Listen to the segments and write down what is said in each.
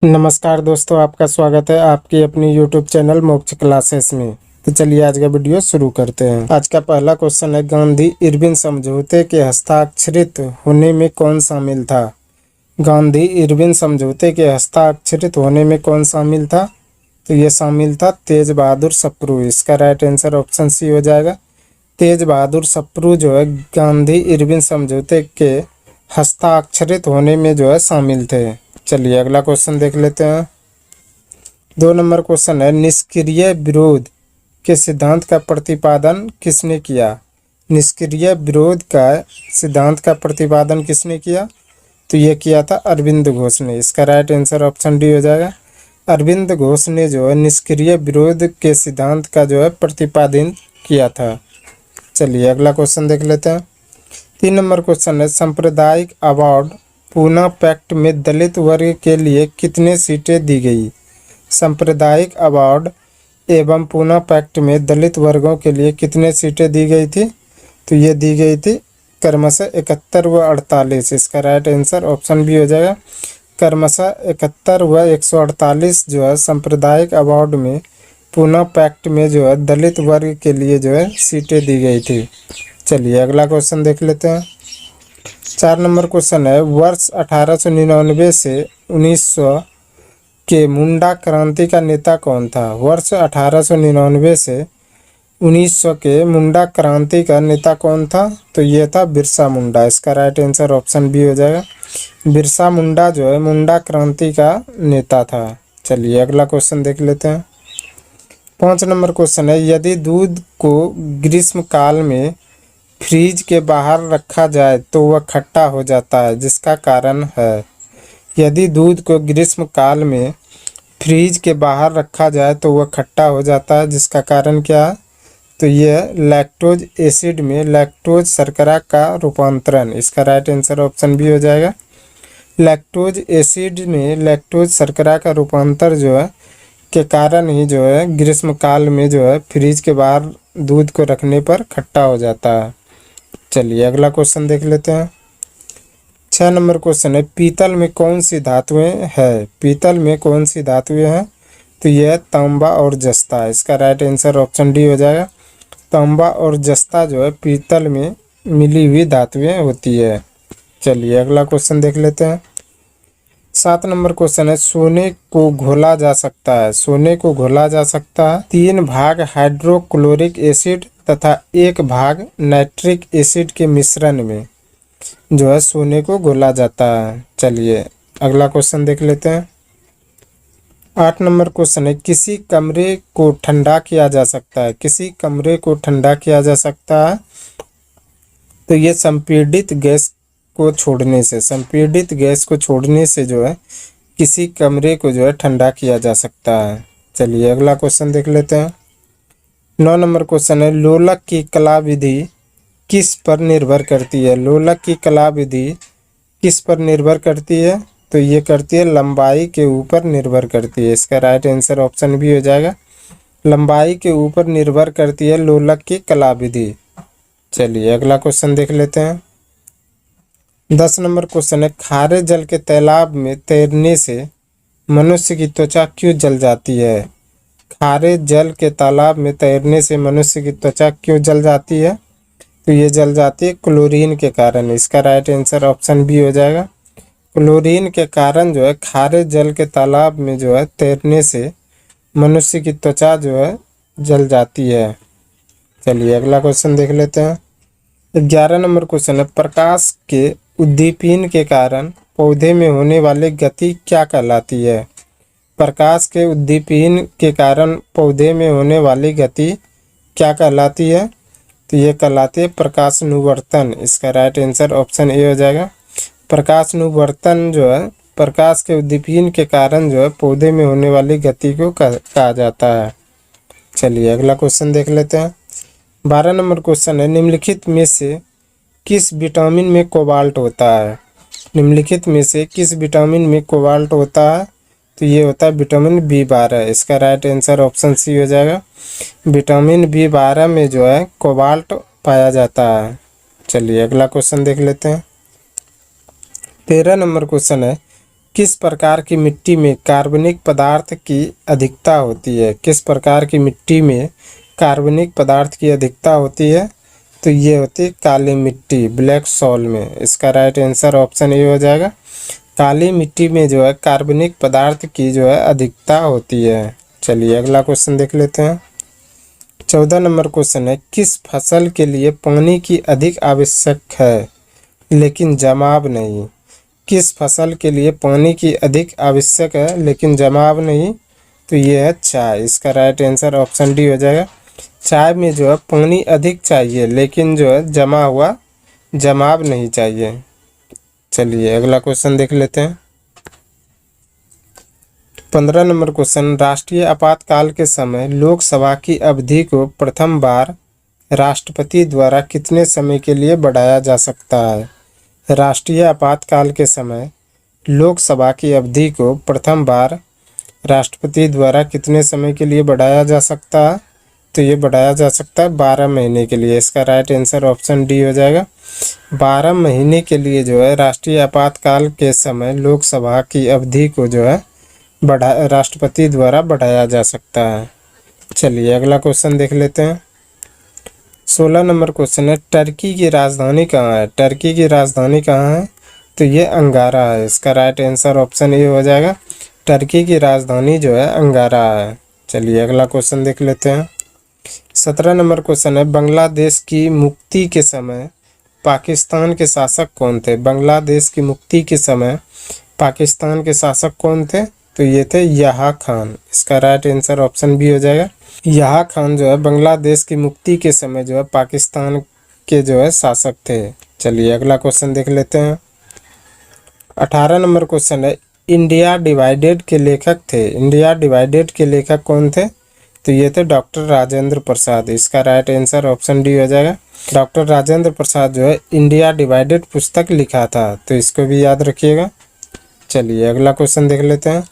नमस्कार दोस्तों, आपका स्वागत है आपकी अपनी YouTube चैनल मोक्ष क्लासेस में। तो चलिए आज का वीडियो शुरू करते हैं। आज का पहला क्वेश्चन है, गांधी इरविन समझौते के हस्ताक्षरित होने में कौन शामिल था? गांधी इरविन समझौते के हस्ताक्षरित होने में कौन शामिल था? तो ये शामिल था तेज बहादुर सप्रू। इसका राइट आंसर ऑप्शन सी हो जाएगा। तेज बहादुर सप्रू जो है गांधी इरविन समझौते के हस्ताक्षरित होने में जो है शामिल थे। चलिए अगला क्वेश्चन देख लेते हैं। 2 नंबर क्वेश्चन है, निष्क्रिय विरोध के सिद्धांत का प्रतिपादन किसने किया? निष्क्रिय विरोध का सिद्धांत का प्रतिपादन किसने किया? तो ये किया था अरविंद घोष ने। इसका राइट आंसर ऑप्शन डी हो जाएगा। अरविंद घोष ने जो है निष्क्रिय विरोध के सिद्धांत का जो है प्रतिपादन किया था। चलिए अगला क्वेश्चन देख लेते हैं। 3 नंबर क्वेश्चन है, सांप्रदायिक अवार्ड पूना पैक्ट में दलित वर्ग के लिए कितने सीटें दी गई? सांप्रदायिक अवार्ड एवं पूना पैक्ट में दलित वर्गों के लिए कितने सीटें दी गई थी? तो ये दी गई थी क्रमशः 71 व 48। इसका राइट आंसर ऑप्शन बी हो जाएगा। क्रमशः 71 व 148 जो है सांप्रदायिक अवार्ड में पूना पैक्ट में जो है दलित वर्ग के लिए जो है सीटें दी गई थी। चलिए अगला क्वेश्चन देख लेते हैं। 4 नंबर क्वेश्चन है, वर्ष 1899 से 1900 के मुंडा क्रांति का नेता कौन था? वर्ष 1899 से 1900 के मुंडा क्रांति का नेता कौन था? तो ये था बिरसा मुंडा। इसका राइट आंसर ऑप्शन बी हो जाएगा। बिरसा मुंडा जो है मुंडा क्रांति का नेता था। चलिए अगला क्वेश्चन देख लेते हैं। 5 नंबर क्वेश्चन है, यदि दूध को ग्रीष्म काल में फ्रीज के बाहर रखा जाए तो वह खट्टा हो जाता है, जिसका कारण है? यदि दूध को ग्रीष्म काल में फ्रीज के बाहर रखा जाए तो वह खट्टा हो जाता है, जिसका कारण क्या है? तो यह लैक्टोज एसिड में लैक्टोज शर्करा का रूपांतरण। इसका राइट आंसर ऑप्शन बी हो जाएगा। लैक्टोज एसिड में लैक्टोज शर्करा का रूपांतर जो है के कारण ही जो है ग्रीष्म काल में जो है फ्रीज के बाहर दूध को रखने पर खट्टा हो जाता है। चलिए अगला क्वेश्चन देख लेते हैं। 6 नंबर क्वेश्चन है, पीतल में कौन सी धातुएं है? पीतल में कौन सी धातुएं हैं? तो यह तांबा और जस्ता। इसका राइट आंसर ऑप्शन डी हो जाएगा। तांबा और जस्ता जो है पीतल में मिली हुई धातुएं होती है। चलिए अगला क्वेश्चन देख लेते हैं। 7 नंबर क्वेश्चन है, सोने को घोला जा सकता है। सोने को घोला जा सकता है 3 भाग हाइड्रोक्लोरिक एसिड तथा 1 भाग नाइट्रिक एसिड के मिश्रण में जो है सोने को घोला जाता है। चलिए अगला क्वेश्चन देख लेते हैं। 8 नंबर क्वेश्चन है, किसी कमरे को ठंडा किया जा सकता है। किसी कमरे को ठंडा किया जा सकता है तो ये संपीड़ित गैस को छोड़ने से, संपीड़ित गैस को छोड़ने से जो है किसी कमरे को जो है ठंडा किया जा सकता है। चलिए अगला क्वेश्चन देख लेते हैं। 9 नंबर क्वेश्चन है, लोलक की कला विधि किस पर निर्भर करती है? लोलक की कला विधि किस पर निर्भर करती है? तो ये करती है लंबाई के ऊपर निर्भर करती है। इसका राइट आंसर ऑप्शन भी हो जाएगा। लंबाई के ऊपर निर्भर करती है लोलक की कला विधि। चलिए अगला क्वेश्चन देख लेते हैं। 10 नंबर क्वेश्चन है, खारे जल के तालाब में तैरने से मनुष्य की त्वचा क्यों जल जाती है? खारे जल के तालाब में तैरने से मनुष्य की त्वचा क्यों जल जाती है? तो ये जल जाती है क्लोरीन के कारण। इसका राइट आंसर ऑप्शन बी हो जाएगा। क्लोरीन के कारण जो है खारे जल के तालाब में जो है तैरने से मनुष्य की त्वचा जो है जल जाती है। चलिए अगला क्वेश्चन देख लेते हैं। 11 नंबर क्वेश्चन है, प्रकाश के उद्दीपन के कारण पौधे में होने वाली गति क्या कहलाती है? प्रकाश के उद्दीपन के कारण पौधे में होने वाली गति क्या कहलाती है? तो ये कहलाती है प्रकाशानुवर्तन। इसका राइट आंसर ऑप्शन ए हो जाएगा। प्रकाशानुवर्तन जो है प्रकाश के उद्दीपन के कारण जो है पौधे में होने वाली गति को कहा जाता है। चलिए अगला क्वेश्चन देख लेते हैं। 12 नंबर क्वेश्चन है, निम्नलिखित में से किस विटामिन में कोबाल्ट होता है? निम्नलिखित में से किस विटामिन में कोबाल्ट होता है? तो ये होता है विटामिन B12। इसका राइट आंसर ऑप्शन सी हो जाएगा। विटामिन B12 में जो है कोबाल्ट पाया जाता है। चलिए अगला क्वेश्चन देख लेते हैं। 13 नंबर क्वेश्चन है, किस प्रकार की मिट्टी में कार्बनिक पदार्थ की अधिकता होती है? किस प्रकार की मिट्टी में कार्बनिक पदार्थ की अधिकता होती है? तो ये होती है काली मिट्टी, ब्लैक सॉइल में। इसका राइट आंसर ऑप्शन ए हो जाएगा। काली मिट्टी में जो है कार्बनिक पदार्थ की जो है अधिकता होती है। चलिए अगला क्वेश्चन देख लेते हैं। 14 नंबर क्वेश्चन है, किस फसल के लिए पानी की अधिक आवश्यक है लेकिन जमाव नहीं? किस फसल के लिए पानी की अधिक आवश्यक है लेकिन जमाव नहीं? तो ये है चाय। इसका राइट आंसर ऑप्शन डी हो जाएगा। चाय में जो है पानी अधिक चाहिए लेकिन जो है जमाव नहीं चाहिए। चलिए अगला क्वेश्चन देख लेते हैं। 15 नंबर क्वेश्चन, राष्ट्रीय आपातकाल के समय लोकसभा की अवधि को प्रथम बार राष्ट्रपति द्वारा कितने समय के लिए बढ़ाया जा सकता है? राष्ट्रीय आपातकाल के समय लोकसभा की अवधि को प्रथम बार राष्ट्रपति द्वारा कितने समय के लिए बढ़ाया जा सकता है? तो ये बढ़ाया जा सकता है 12 महीने के लिए। इसका राइट आंसर ऑप्शन डी हो जाएगा। 12 महीने के लिए जो है राष्ट्रीय आपातकाल के समय लोकसभा की अवधि को जो है राष्ट्रपति द्वारा बढ़ाया जा सकता है। चलिए अगला क्वेश्चन देख लेते हैं। 16 नंबर क्वेश्चन है, टर्की की राजधानी कहाँ है? टर्की की राजधानी कहाँ है? तो ये अंगारा है। इसका राइट आंसर ऑप्शन ए हो जाएगा। टर्की की राजधानी जो है अंगारा है। चलिए अगला क्वेश्चन देख लेते हैं। 17 नंबर क्वेश्चन है, बांग्लादेश की मुक्ति के समय पाकिस्तान के शासक कौन थे? बांग्लादेश की मुक्ति के समय पाकिस्तान के शासक कौन थे? तो ये थे याहा खान। इसका राइट आंसर ऑप्शन बी हो जाएगा। याहा खान जो है बांग्लादेश की मुक्ति के समय जो है पाकिस्तान के जो है शासक थे। चलिए अगला क्वेश्चन देख लेते हैं। 18 नंबर क्वेश्चन है, इंडिया डिवाइडेड के लेखक थे। इंडिया डिवाइडेड के लेखक कौन थे? तो ये थे डॉक्टर राजेंद्र प्रसाद। इसका राइट आंसर ऑप्शन डी हो जाएगा। डॉक्टर राजेंद्र प्रसाद जो है इंडिया डिवाइडेड पुस्तक लिखा था, तो इसको भी याद रखिएगा। चलिए अगला क्वेश्चन देख लेते हैं।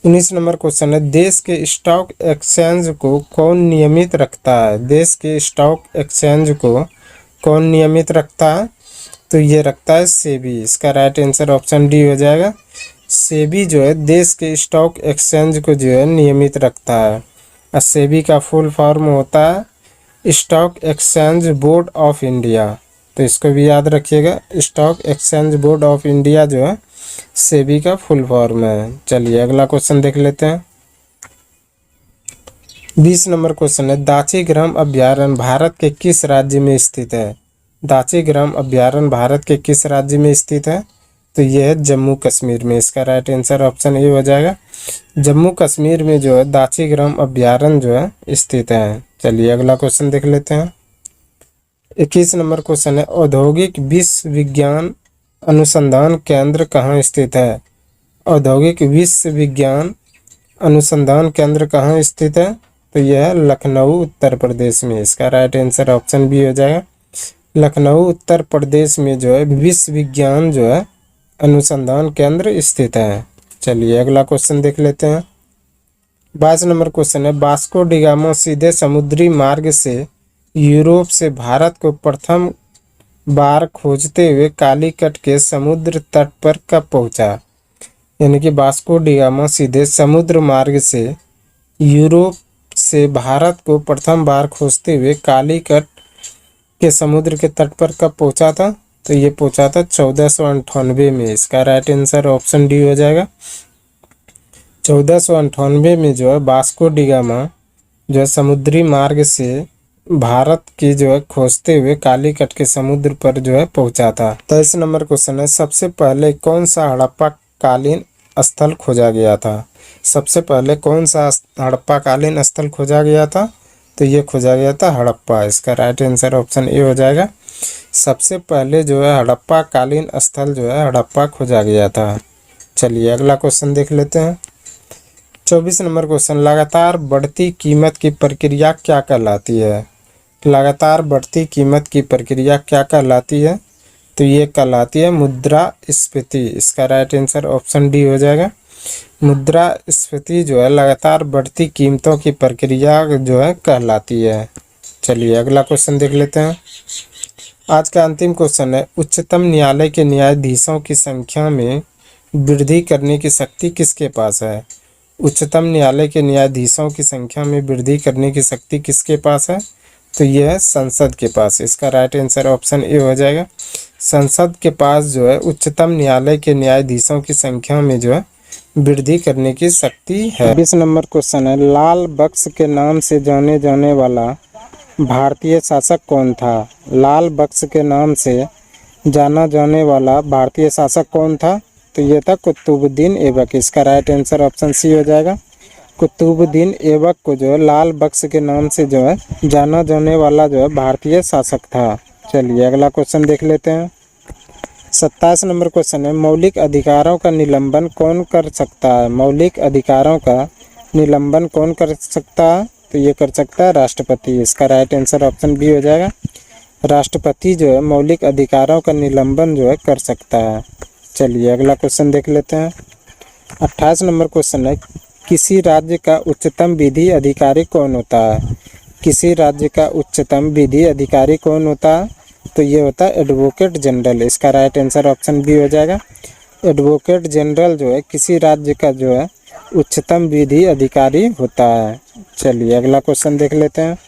19 नंबर क्वेश्चन है, देश के स्टॉक एक्सचेंज को कौन नियमित रखता है? देश के स्टॉक एक्सचेंज को कौन नियमित रखता है? तो ये रखता है सेबी। इसका राइट आंसर ऑप्शन डी हो जाएगा। सेबी जो है देश के स्टॉक एक्सचेंज को जो है नियमित रखता है। और सेबी का फुल फॉर्म होता है stock exchange board of India, तो इसको भी याद रखिएगा। Stock exchange board of India जो है सेबी का फुल फॉर्म है। चलिए अगला क्वेश्चन देख लेते हैं। 20 नंबर क्वेश्चन है, दाचीग्राम अभ्यारण्य भारत के किस राज्य में स्थित है? दाचीग्राम अभ्यारण्य भारत के किस राज्य में स्थित है? तो यह है जम्मू कश्मीर में। इसका राइट आंसर ऑप्शन ए हो जाएगा। जम्मू कश्मीर में जो है दाचीग्राम अभ्यारण्य जो है स्थित है। चलिए अगला क्वेश्चन देख लेते हैं। 21 नंबर क्वेश्चन है, औद्योगिक विश्वविज्ञान अनुसंधान केंद्र कहाँ स्थित है? औद्योगिक विश्वविज्ञान अनुसंधान केंद्र कहाँ स्थित है? तो यह है लखनऊ उत्तर प्रदेश में। इसका राइट आंसर ऑप्शन बी हो जाएगा। लखनऊ उत्तर प्रदेश में जो है विश्वविज्ञान जो है अनुसंधान केंद्र स्थित है। चलिए अगला क्वेश्चन देख लेते हैं। 22 नंबर क्वेश्चन है, वास्को डी गामा सीधे समुद्री मार्ग से यूरोप से भारत को प्रथम बार खोजते हुए कालीकट के समुद्र तट पर कब पहुंचा? यानी कि वास्को डी गामा सीधे समुद्र मार्ग से यूरोप से भारत को प्रथम बार खोजते हुए कालीकट के समुद्र के तट पर कब पहुंचा था? तो ये पहुंचा था 1498 में। इसका राइट आंसर ऑप्शन डी हो जाएगा। 1498 में जो है वास्को डी गामा जो है समुद्री मार्ग से भारत की जो है खोजते हुए कालीकट के समुद्र पर जो है पहुंचा था। 23 नंबर क्वेश्चन है, सबसे पहले कौन सा हड़प्पा कालीन स्थल खोजा गया था? सबसे पहले कौन सा हड़प्पा कालीन स्थल खोजा गया था? तो ये खोजा गया था हड़प्पा। इसका राइट आंसर ऑप्शन ए हो जाएगा। सबसे पहले जो है हड़प्पा कालीन स्थल जो है हड़प्पा खोजा गया था। चलिए अगला क्वेश्चन देख लेते हैं। 24 नंबर क्वेश्चन, लगातार बढ़ती कीमत की प्रक्रिया क्या कहलाती है? लगातार बढ़ती कीमत की प्रक्रिया क्या कहलाती है? तो ये कहलाती है मुद्रास्फीति। इसका राइट आंसर ऑप्शन डी हो जाएगा। मुद्रास्फीति जो है लगातार बढ़ती कीमतों की प्रक्रिया जो है कहलाती है। चलिए अगला क्वेश्चन देख लेते हैं। आज का अंतिम क्वेश्चन है, उच्चतम न्यायालय के न्यायाधीशों की संख्या में वृद्धि करने की शक्ति किसके पास है? उच्चतम न्यायालय के न्यायाधीशों की संख्या में वृद्धि करने की शक्ति किसके पास है? तो यह है संसद के पास। इसका राइट आंसर ऑप्शन ए हो जाएगा। संसद के पास जो है उच्चतम न्यायालय के न्यायाधीशों की संख्या में जो है वृद्धि करने की शक्ति है। 20 नंबर क्वेश्चन है, लाल बक्स के नाम से जाने जाने वाला भारतीय शासक कौन था? लाल बक्स के नाम से जाना जाने वाला भारतीय शासक कौन था? तो ये था कुतुबुद्दीन ऐबक। इसका राइट आंसर ऑप्शन सी हो जाएगा। कुतुबुद्दीन ऐबक को जो है लाल बक्स के नाम से जो है जाना जाने वाला जो है भारतीय शासक था। चलिए अगला क्वेश्चन देख लेते हैं। 27 नंबर क्वेश्चन है, मौलिक अधिकारों का निलंबन कौन कर सकता है? मौलिक अधिकारों का निलंबन कौन कर सकता है? तो ये कर सकता है राष्ट्रपति। इसका राइट आंसर ऑप्शन बी हो जाएगा। राष्ट्रपति जो है मौलिक अधिकारों का निलंबन जो है कर सकता है। चलिए अगला क्वेश्चन देख लेते हैं। 28 नंबर क्वेश्चन है, किसी राज्य का उच्चतम विधि अधिकारी कौन होता है? किसी राज्य का उच्चतम विधि अधिकारी कौन होता है? तो ये होता है एडवोकेट जनरल। इसका राइट आंसर ऑप्शन बी हो जाएगा। एडवोकेट जनरल जो है किसी राज्य का जो है उच्चतम विधि अधिकारी होता है। चलिए अगला क्वेश्चन देख लेते हैं।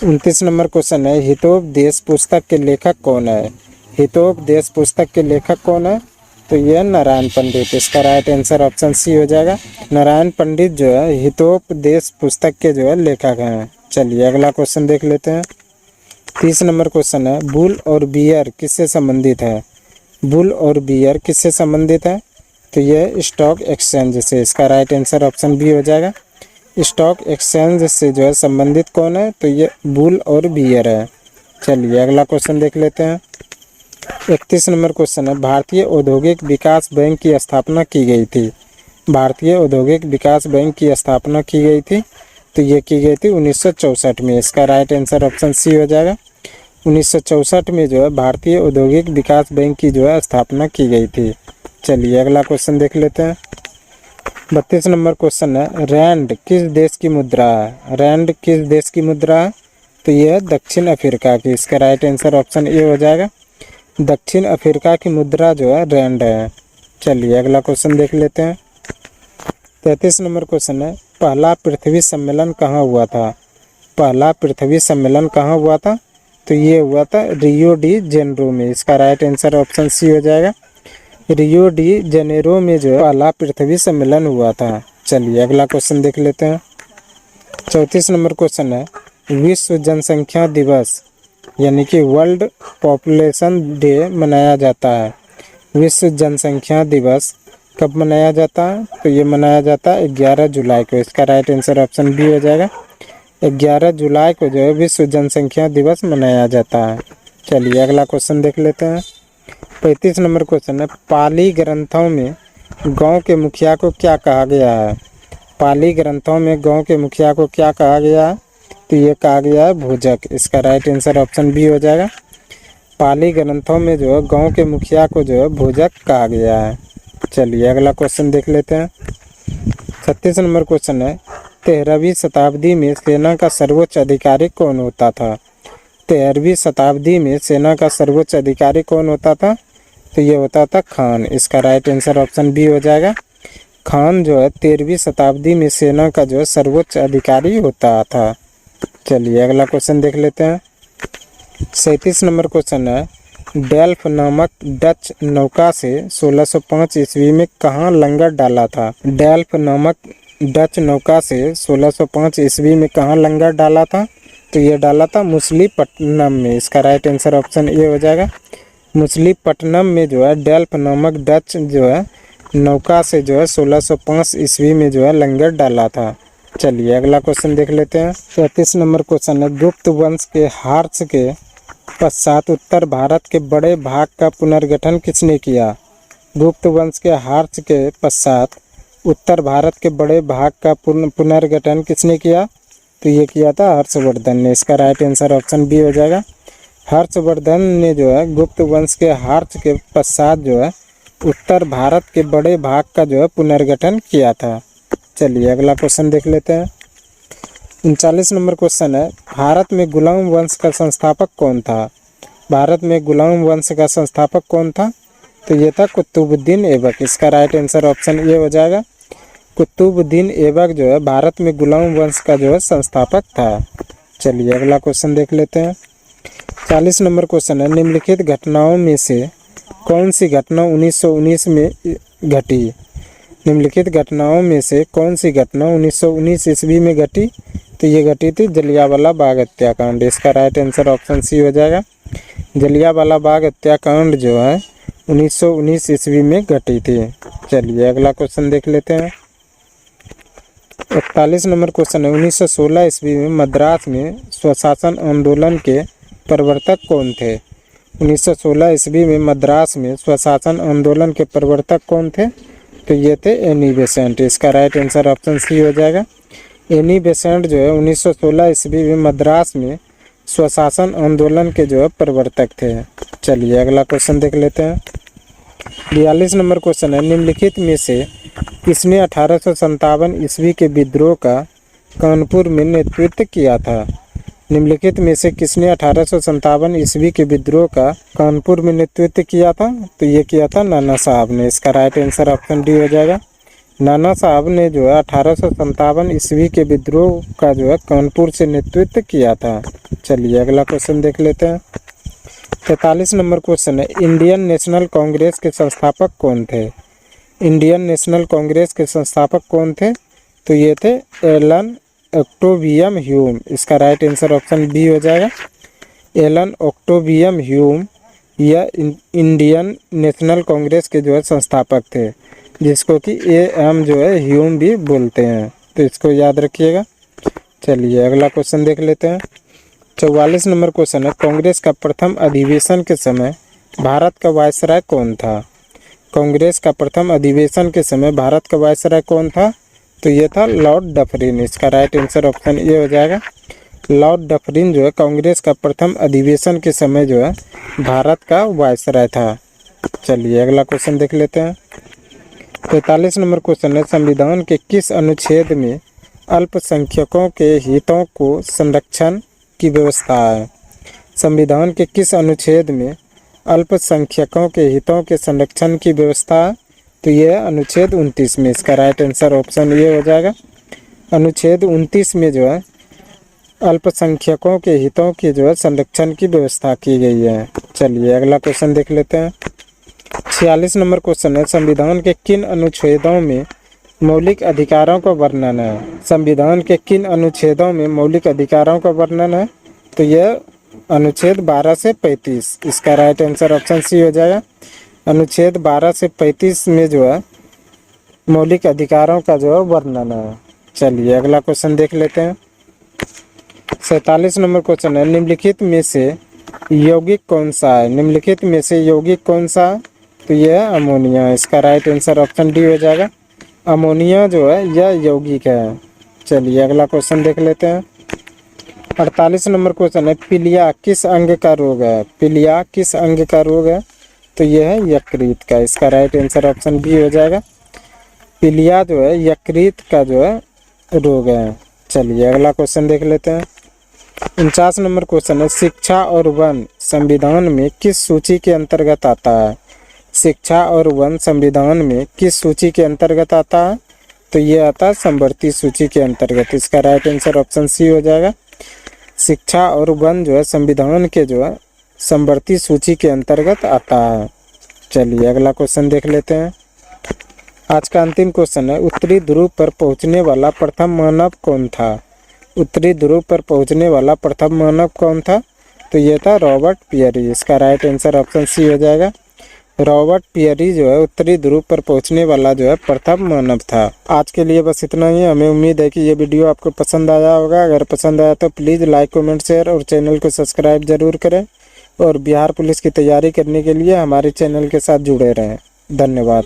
29 नंबर क्वेश्चन है, हितोपदेश पुस्तक के लेखक कौन है? हितोपदेश पुस्तक के लेखक कौन है? तो यह नारायण पंडित। इसका राइट आंसर ऑप्शन सी हो जाएगा। नारायण पंडित जो है हितोपदेश पुस्तक के जो है लेखक हैं। चलिए अगला क्वेश्चन देख लेते हैं। 30 नंबर क्वेश्चन है, बुल और बियर किससे संबंधित है? बुल और बियर किससे संबंधित है? तो यह स्टॉक एक्सचेंज से। इसका राइट आंसर ऑप्शन बी हो जाएगा। स्टॉक एक्सचेंज से जो है संबंधित कौन है? तो ये बुल और बियर है। चलिए अगला क्वेश्चन देख लेते हैं। 31 नंबर क्वेश्चन है, भारतीय औद्योगिक विकास बैंक की स्थापना की गई थी। भारतीय औद्योगिक विकास बैंक की स्थापना की गई थी। तो ये की गई थी 1964 में। इसका राइट आंसर ऑप्शन सी हो जाएगा। 1964 में जो है भारतीय औद्योगिक विकास बैंक की जो है स्थापना की गई थी। चलिए अगला क्वेश्चन देख लेते हैं। 32 नंबर क्वेश्चन है, रैंड किस देश की मुद्रा है? रैंड किस देश की मुद्रा है? तो यह है दक्षिण अफ्रीका की। इसका राइट आंसर ऑप्शन ए हो जाएगा। दक्षिण अफ्रीका की मुद्रा जो है रैंड है। चलिए अगला क्वेश्चन देख लेते हैं। 33 नंबर क्वेश्चन है, पहला पृथ्वी सम्मेलन कहाँ हुआ था? पहला पृथ्वी सम्मेलन कहाँ हुआ था? तो ये हुआ था रियो डी जेनेरो में। इसका राइट आंसर ऑप्शन सी हो जाएगा। रियो डी जेनेरो में जो है पहला पृथ्वी सम्मेलन हुआ था। चलिए अगला क्वेश्चन देख लेते हैं। 34 नंबर क्वेश्चन है, विश्व जनसंख्या दिवस यानी कि वर्ल्ड पॉपुलेशन डे मनाया जाता है। विश्व जनसंख्या दिवस कब मनाया जाता है? तो ये मनाया जाता है 11 जुलाई को। इसका राइट आंसर ऑप्शन बी हो जाएगा। 11 जुलाई को जो है विश्व जनसंख्या दिवस मनाया जाता है। चलिए अगला क्वेश्चन देख लेते हैं। 35 नंबर क्वेश्चन है, पाली ग्रंथों में गांव के मुखिया को क्या कहा गया है? पाली ग्रंथों में गांव के मुखिया को क्या कहा गया है? तो ये कहा गया है भोजक। इसका राइट आंसर ऑप्शन बी हो जाएगा। पाली ग्रंथों में जो है गांव के मुखिया को जो है भोजक कहा गया है। चलिए अगला क्वेश्चन देख लेते हैं। 36 नंबर क्वेश्चन है, 13वीं शताब्दी में सेना का सर्वोच्च अधिकारी कौन होता था? 13वीं शताब्दी में सेना का सर्वोच्च अधिकारी कौन होता था? तो ये होता था खान। इसका राइट आंसर ऑप्शन बी हो जाएगा। खान जो है 13वीं शताब्दी में सेना का जो है सर्वोच्च अधिकारी होता था। चलिए अगला क्वेश्चन देख लेते हैं। 37 नंबर क्वेश्चन है, डेल्फ नामक डच नौका से 1605 ईस्वी में कहाँ लंगर डाला था? डेल्फ नामक डच नौका से 1605 ईस्वी में कहाँ लंगर डाला था? तो ये डाला था मुसलीपट्टनम में। इसका राइट आंसर ऑप्शन ए हो जाएगा। मुसलीपट्टनम में जो है डेल्फ नामक डच जो है नौका से जो है 1605 ईस्वी में जो है लंगर डाला था। चलिए अगला क्वेश्चन देख लेते हैं। 33 नंबर क्वेश्चन है, गुप्त वंश के ह्रास के पश्चात उत्तर भारत के बड़े भाग का पुनर्गठन किसने किया? गुप्त वंश के ह्रास के पश्चात उत्तर भारत के बड़े भाग का पुनर्गठन किसने किया? तो ये किया था हर्षवर्धन ने। इसका राइट आंसर ऑप्शन बी हो जाएगा। हर्षवर्धन ने जो है गुप्त वंश के ह्रास के पश्चात जो है उत्तर भारत के बड़े भाग का जो है पुनर्गठन किया था। चलिए अगला क्वेश्चन देख लेते हैं। 39 नंबर क्वेश्चन है, भारत में गुलाम वंश का संस्थापक कौन था? भारत में गुलाम वंश का संस्थापक कौन था? तो ये था कुतुबुद्दीन ऐबक। इसका राइट आंसर ऑप्शन ए हो जाएगा। कुतुबुद्दीन ऐबक जो है भारत में गुलाम वंश का जो है संस्थापक था। चलिए अगला क्वेश्चन देख लेते हैं। 40 नंबर क्वेश्चन है, निम्नलिखित घटनाओं में से कौन सी घटना 1919 में घटी? निम्नलिखित घटनाओं में से कौन सी घटना 1919 ईस्वी में घटी? तो ये घटी थी जलियांवाला बाग हत्याकांड। इसका राइट आंसर ऑप्शन सी हो जाएगा। जलियांवाला बाग हत्याकांड जो है 1919 ईस्वी में घटी थी। चलिए अगला क्वेश्चन देख लेते हैं। 41 नंबर क्वेश्चन है, 1916 ईस्वी में मद्रास में स्वशासन आंदोलन के प्रवर्तक कौन थे? 1916 ईस्वी में मद्रास में स्वशासन आंदोलन के प्रवर्तक कौन थे? तो ये थे एनी बेसेंट। इसका राइट आंसर ऑप्शन सी हो जाएगा। एनी बेसेंट जो है 1916 ईस्वी में मद्रास में स्वशासन आंदोलन के जो है प्रवर्तक थे। चलिए अगला क्वेश्चन देख लेते हैं। 42 नंबर क्वेश्चन है, निम्नलिखित में से किसने 1857 ईस्वी के विद्रोह का कानपुर में नेतृत्व किया था? निम्नलिखित में से किसने 1857 ईस्वी के विद्रोह का कानपुर में नेतृत्व किया था? तो ये किया था नाना साहब ने। इसका राइट आंसर ऑप्शन डी हो जाएगा। नाना साहब ने जो है 1857 ईस्वी के विद्रोह का जो है कानपुर से नेतृत्व किया था। चलिए अगला क्वेश्चन देख लेते हैं। 43 नंबर क्वेश्चन है, इंडियन नेशनल कांग्रेस के संस्थापक कौन थे? इंडियन नेशनल कांग्रेस के संस्थापक कौन थे? तो ये थे एलन ऑक्टेवियम ह्यूम। इसका राइट आंसर ऑप्शन बी हो जाएगा। एलन ऑक्टेवियम ह्यूम या इंडियन नेशनल कांग्रेस के जो है संस्थापक थे, जिसको कि एम जो है ह्यूम भी बोलते हैं, तो इसको याद रखिएगा। चलिए अगला क्वेश्चन देख लेते हैं। 44 नंबर क्वेश्चन है, कांग्रेस का प्रथम अधिवेशन के समय भारत का वायसराय कौन था? कांग्रेस का प्रथम अधिवेशन के समय भारत का वायसराय कौन था? तो ये था लॉर्ड डफरिन। इसका राइट आंसर ऑप्शन ए हो जाएगा। लॉर्ड डफरिन जो है कांग्रेस का प्रथम अधिवेशन के समय जो है भारत का वायसराय था। चलिए अगला क्वेश्चन देख लेते हैं। 43 नंबर क्वेश्चन है, संविधान के किस अनुच्छेद में अल्पसंख्यकों के हितों को संरक्षण की व्यवस्था है? संविधान के किस अनुच्छेद में अल्पसंख्यकों के हितों के संरक्षण की व्यवस्था है? तो यह अनुच्छेद 29 में। इसका राइट आंसर ऑप्शन ये हो जाएगा। अनुच्छेद 29 में जो है अल्पसंख्यकों के हितों की जो है संरक्षण की व्यवस्था की गई है। चलिए अगला क्वेश्चन देख लेते हैं। 46 नंबर क्वेश्चन है, संविधान के किन अनुच्छेदों में मौलिक अधिकारों का वर्णन है? संविधान के किन अनुच्छेदों में मौलिक अधिकारों का वर्णन है? तो यह अनुच्छेद 12 से 35। इसका राइट आंसर ऑप्शन सी हो जाएगा। अनुच्छेद 12 से 35 में जो है मौलिक अधिकारों का जो है वर्णन है। चलिए अगला क्वेश्चन देख लेते हैं। 47 नंबर क्वेश्चन है, निम्नलिखित में से यौगिक कौन सा है? निम्नलिखित में से यौगिक कौन सा है? तो यह है अमोनिया। इसका राइट आंसर ऑप्शन डी हो जाएगा। अमोनिया जो है यह यौगिक है। चलिए अगला क्वेश्चन देख लेते हैं। 48 नंबर क्वेश्चन है, पीलिया किस अंग का रोग है? पीलिया किस अंग का रोग है? तो यह है यकृत का। इसका राइट आंसर ऑप्शन बी हो जाएगा। पीलिया जो है यकृत का जो है रोग है। चलिए अगला क्वेश्चन देख लेते हैं। 49 नंबर क्वेश्चन है, शिक्षा और वन संविधान में किस सूची के अंतर्गत आता है? शिक्षा और वन संविधान में किस सूची के अंतर्गत आता है? तो ये आता है समवर्ती सूची के अंतर्गत। इसका राइट आंसर ऑप्शन सी हो जाएगा। शिक्षा और वन जो है संविधान के जो है समवर्ती सूची के अंतर्गत आता है। चलिए अगला क्वेश्चन देख लेते हैं। आज का अंतिम क्वेश्चन है, उत्तरी ध्रुव पर पहुंचने वाला प्रथम मानव कौन था? उत्तरी ध्रुव पर पहुंचने वाला प्रथम मानव कौन था? तो ये था रॉबर्ट पियरी। इसका राइट आंसर ऑप्शन सी हो जाएगा। रॉबर्ट पियरी जो है उत्तरी ध्रुव पर पहुंचने वाला जो है प्रथम मानव था। आज के लिए बस इतना ही। हमें उम्मीद है कि ये वीडियो आपको पसंद आया होगा। अगर पसंद आया तो प्लीज़ लाइक, कमेंट, शेयर और चैनल को सब्सक्राइब जरूर करें। और बिहार पुलिस की तैयारी करने के लिए हमारे चैनल के साथ जुड़े रहें। धन्यवाद।